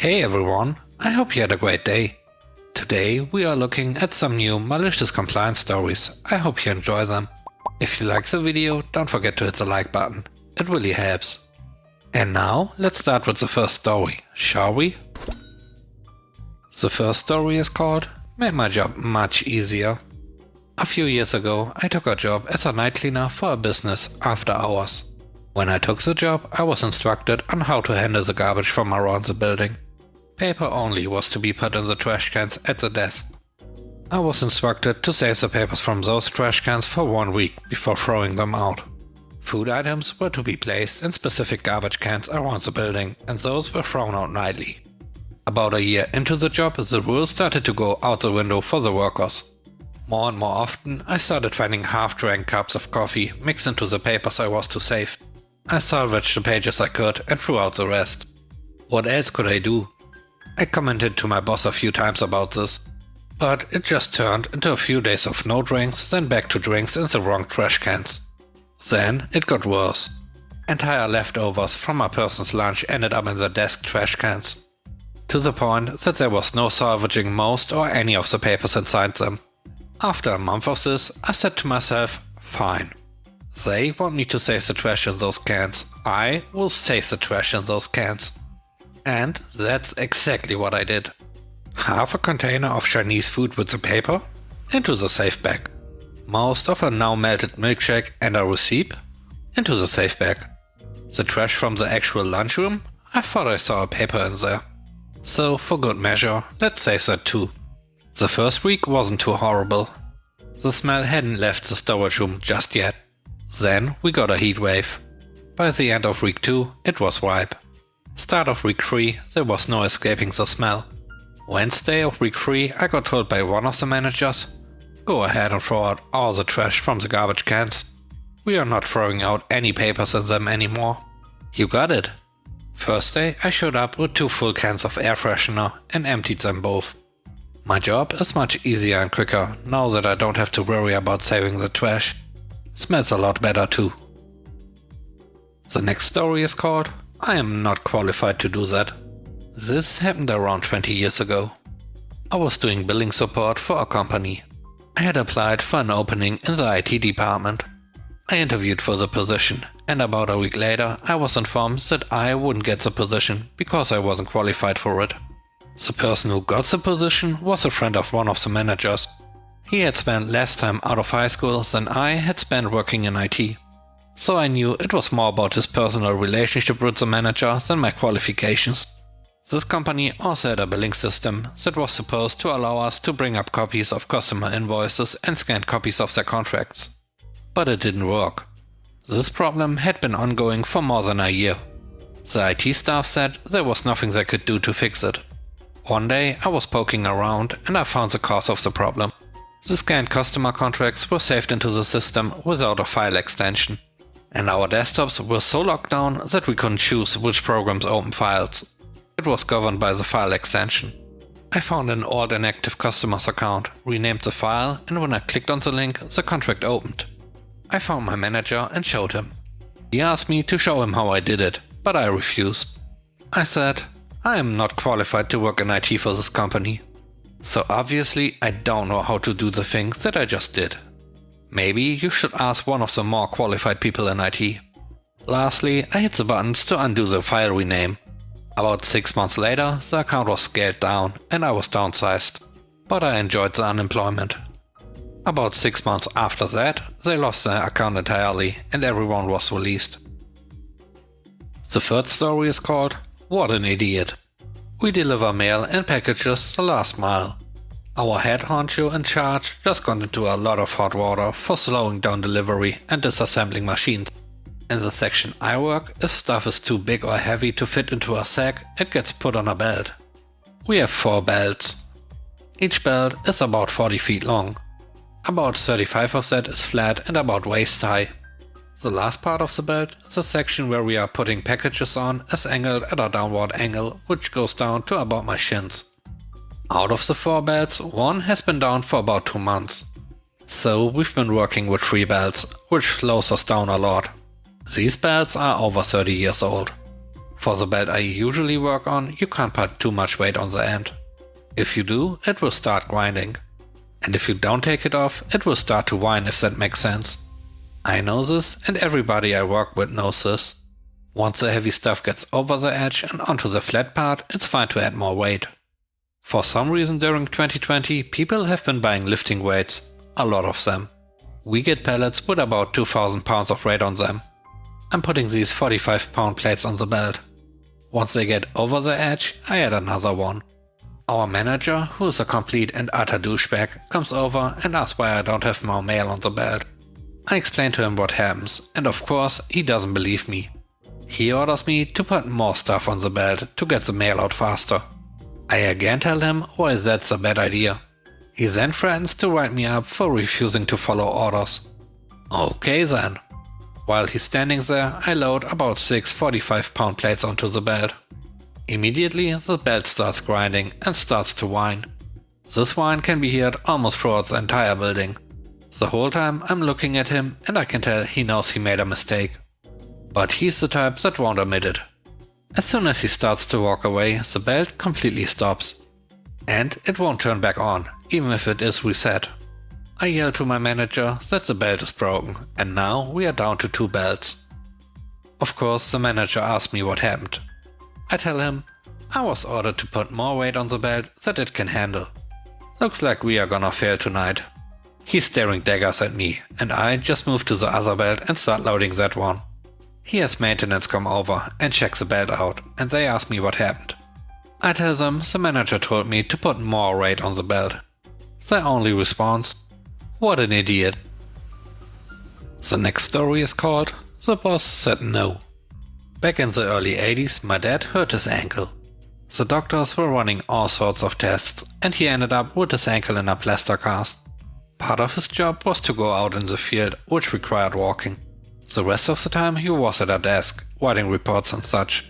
Hey everyone, I hope you had a great day. Today we are looking at some new malicious compliance stories. I hope you enjoy them. If you like the video, don't forget to hit the like button. It really helps. And now let's start with the first story, shall we? The first story is called "Made My Job Much Easier." A few years ago I took a job as a night cleaner for a business after hours. When I took the job, I was instructed on how to handle the garbage from around the building. Paper only was to be put in the trash cans at the desk. I was instructed to save the papers from those trash cans for 1 week before throwing them out. Food items were to be placed in specific garbage cans around the building, and those were thrown out nightly. About a year into the job, the rules started to go out the window for the workers. More and more often, I started finding half-drank cups of coffee mixed into the papers I was to save. I salvaged the pages I could and threw out the rest. What else could I do? I commented to my boss a few times about this, but it just turned into a few days of no drinks, then back to drinks in the wrong trash cans. Then it got worse. Entire leftovers from a person's lunch ended up in the desk trash cans, to the point that there was no salvaging most or any of the papers inside them. After a month of this, I said to myself, fine. They want me to save the trash in those cans. I will save the trash in those cans. And that's exactly what I did. Half a container of Chinese food with the paper into the safe bag. Most of a now melted milkshake and a receipt into the safe bag. The trash from the actual lunchroom, I thought I saw a paper in there. So for good measure, let's save that too. The first week wasn't too horrible. The smell hadn't left the storage room just yet. Then we got a heat wave. By the end of week 2, it was ripe. Start of week 3, there was no escaping the smell. Wednesday of week 3, I got told by one of the managers, "Go ahead and throw out all the trash from the garbage cans. We are not throwing out any papers in them anymore." You got it. Thursday, I showed up with 2 full cans of air freshener and emptied them both. My job is much easier and quicker now that I don't have to worry about saving the trash. Smells a lot better too. The next story is called "I am not qualified to do that." This happened around 20 years ago. I was doing billing support for a company. I had applied for an opening in the IT department. I interviewed for the position, and about a week later I was informed that I wouldn't get the position because I wasn't qualified for it. The person who got the position was a friend of one of the managers. He had spent less time out of high school than I had spent working in IT. So I knew it was more about his personal relationship with the manager than my qualifications. This company also had a billing system that was supposed to allow us to bring up copies of customer invoices and scanned copies of their contracts. But it didn't work. This problem had been ongoing for more than a year. The IT staff said there was nothing they could do to fix it. One day I was poking around and I found the cause of the problem. The scanned customer contracts were saved into the system without a file extension. And our desktops were so locked down that we couldn't choose which programs open files. It was governed by the file extension. I found an old inactive customer's account, renamed the file, and when I clicked on the link, the contract opened. I found my manager and showed him. He asked me to show him how I did it, but I refused. I said, "I am not qualified to work in IT for this company. So obviously I don't know how to do the things that I just did. Maybe you should ask one of the more qualified people in IT." Lastly, I hit the buttons to undo the file rename. About 6 months later, the account was scaled down and I was downsized. But I enjoyed the unemployment. About 6 months after that, they lost their account entirely and everyone was released. The third story is called "What an Idiot." We deliver mail and packages the last mile. Our head honcho in charge just got into a lot of hot water for slowing down delivery and disassembling machines. In the section I work, if stuff is too big or heavy to fit into a sack, it gets put on a belt. We have 4 belts. Each belt is about 40 feet long. About 35 of that is flat and about waist high. The last part of the belt, the section where we are putting packages on, is angled at a downward angle, which goes down to about my shins. Out of the 4 belts, 1 has been down for about 2 months. So we've been working with 3 belts, which slows us down a lot. These belts are over 30 years old. For the belt I usually work on, you can't put too much weight on the end. If you do, it will start grinding. And if you don't take it off, it will start to whine, if that makes sense. I know this, and everybody I work with knows this. Once the heavy stuff gets over the edge and onto the flat part, it's fine to add more weight. For some reason during 2020, people have been buying lifting weights, a lot of them. We get pallets with about 2000 pounds of weight on them. I'm putting these 45-pound plates on the belt. Once they get over the edge, I add another one. Our manager, who is a complete and utter douchebag, comes over and asks why I don't have more mail on the belt. I explain to him what happens, and of course he doesn't believe me. He orders me to put more stuff on the belt to get the mail out faster. I again tell him why that's a bad idea. He then threatens to write me up for refusing to follow orders. Okay then. While he's standing there, I load about 6 45-pound plates onto the belt. Immediately the belt starts grinding and starts to whine. This whine can be heard almost throughout the entire building. The whole time I'm looking at him and I can tell he knows he made a mistake. But he's the type that won't admit it. As soon as he starts to walk away, the belt completely stops. And it won't turn back on, even if it is reset. I yell to my manager that the belt is broken, and now we are down to 2 belts. Of course, the manager asks me what happened. I tell him I was ordered to put more weight on the belt that it can handle. Looks like we are gonna fail tonight. He's staring daggers at me, and I just move to the other belt and start loading that one. He has maintenance come over and check the belt out, and they ask me what happened. I tell them the manager told me to put more weight on the belt. Their only response: what an idiot. The next story is called The Boss Said No. Back in the early 80s, my dad hurt his ankle. The doctors were running all sorts of tests, and he ended up with his ankle in a plaster cast. Part of his job was to go out in the field, which required walking. The rest of the time he was at a desk, writing reports and such.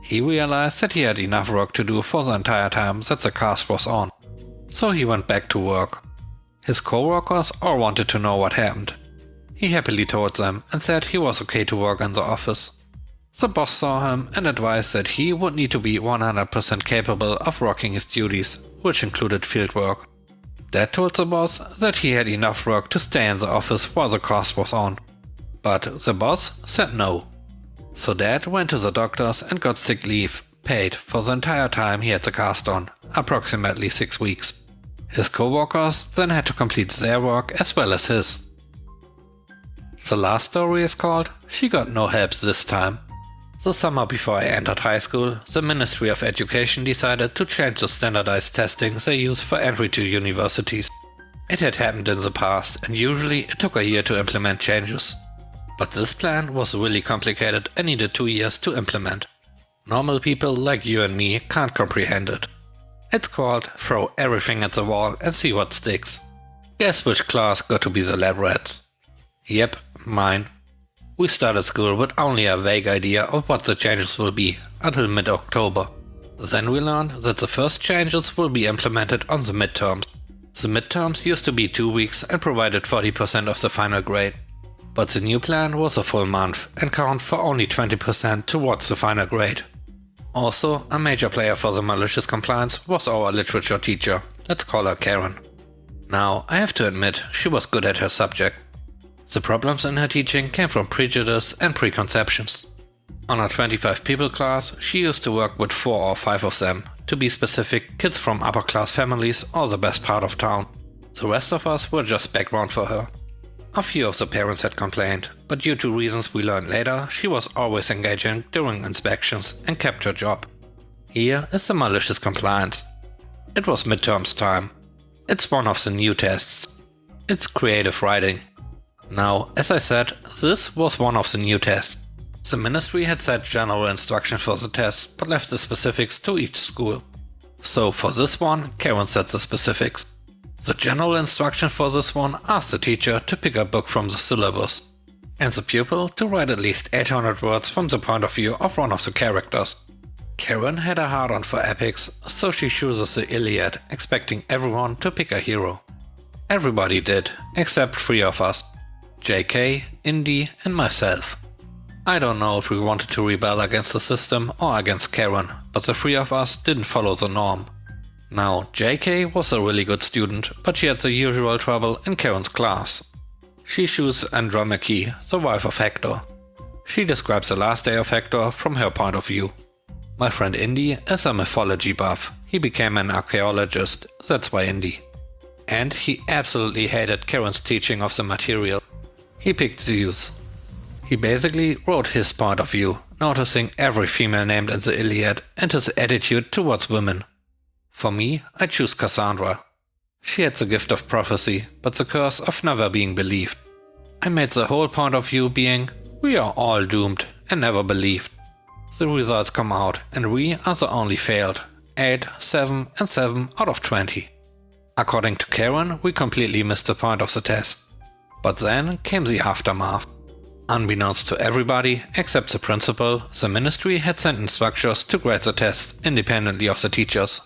He realized that he had enough work to do for the entire time that the cast was on. So he went back to work. His co-workers all wanted to know what happened. He happily told them and said he was okay to work in the office. The boss saw him and advised that he would need to be 100% capable of working his duties, which included field work. Dad told the boss that he had enough work to stay in the office while the cast was on. But the boss said no. So Dad went to the doctors and got sick leave, paid for the entire time he had the cast on, approximately 6 weeks. His co-workers then had to complete their work as well as his. The last story is called She Got No Help This Time. The summer before I entered high school, the Ministry of Education decided to change the standardized testing they use for entry to universities. It had happened in the past, and usually it took a year to implement changes. But this plan was really complicated and needed 2 years to implement. Normal people like you and me can't comprehend it. It's called throw everything at the wall and see what sticks. Guess which class got to be the lab rats? Yep, mine. We started school with only a vague idea of what the changes will be, until mid-October. Then we learned that the first changes will be implemented on the midterms. The midterms used to be 2 weeks and provided 40% of the final grade. But the new plan was a full month and count for only 20% towards the final grade. Also, a major player for the malicious compliance was our literature teacher. Let's call her Karen. Now, I have to admit, she was good at her subject. The problems in her teaching came from prejudice and preconceptions. On a 25 people class, she used to work with 4 or 5 of them, to be specific, kids from upper class families or the best part of town. The rest of us were just background for her. A few of the parents had complained, but due to reasons we learned later, she was always engaging during inspections and kept her job. Here is the malicious compliance. It was midterms time. It's one of the new tests. It's creative writing. Now, as I said, this was one of the new tests. The ministry had set general instruction for the test, but left the specifics to each school. So for this one, Karen set the specifics. The general instruction for this one asked the teacher to pick a book from the syllabus, and the pupil to write at least 800 words from the point of view of one of the characters. Karen had a hard-on for epics, so she chooses the Iliad, expecting everyone to pick a hero. Everybody did, except 3 of us. JK, Indy and myself. I don't know if we wanted to rebel against the system or against Karen, but the three of us didn't follow the norm. Now, JK was a really good student, but she had the usual trouble in Karen's class. She chose Andromache, the wife of Hector. She describes the last day of Hector from her point of view. My friend Indy is a mythology buff. He became an archaeologist, that's why Indy. And he absolutely hated Karen's teaching of the material. He picked Zeus. He basically wrote his point of view, noticing every female named in the Iliad and his attitude towards women. For me, I choose Cassandra. She had the gift of prophecy, but the curse of never being believed. I made the whole point of view being, we are all doomed and never believed. The results come out and we are the only failed. 8, 7 and 7 out of 20. According to Karen, we completely missed the point of the test. But then came the aftermath. Unbeknownst to everybody except the principal, the ministry had sent instructors to grade the test independently of the teachers.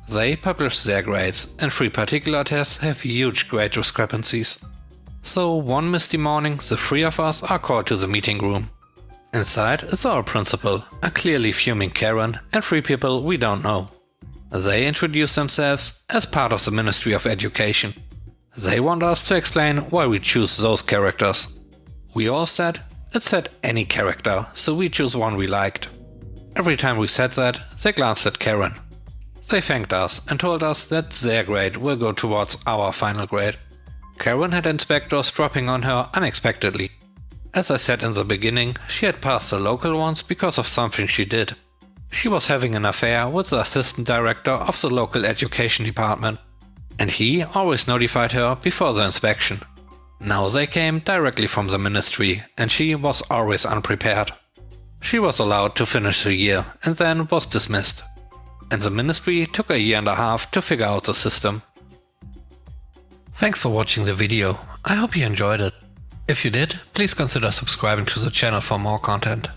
They published their grades, and 3 particular tests have huge grade discrepancies. So one misty morning the 3 of us are called to the meeting room. Inside is our principal, a clearly fuming Karen, and 3 people we don't know. They introduce themselves as part of the Ministry of Education. They want us to explain why we choose those characters. We all said, it said any character, so we choose one we liked. Every time we said that, they glanced at Karen. They thanked us and told us that their grade will go towards our final grade. Karen had inspectors dropping on her unexpectedly. As I said in the beginning, she had passed the local ones because of something she did. She was having an affair with the assistant director of the local education department, and he always notified her before the inspection. Now they came directly from the ministry, and she was always unprepared. She was allowed to finish the year and then was dismissed. And the ministry took 1.5 years to figure out the system. Thanks for watching the video. I hope you enjoyed it. If you did, please consider subscribing to the channel for more content.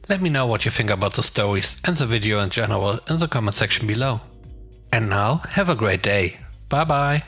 Let me know what you think about the stories and the video in general in the comment section below. And now, have a great day. Bye bye.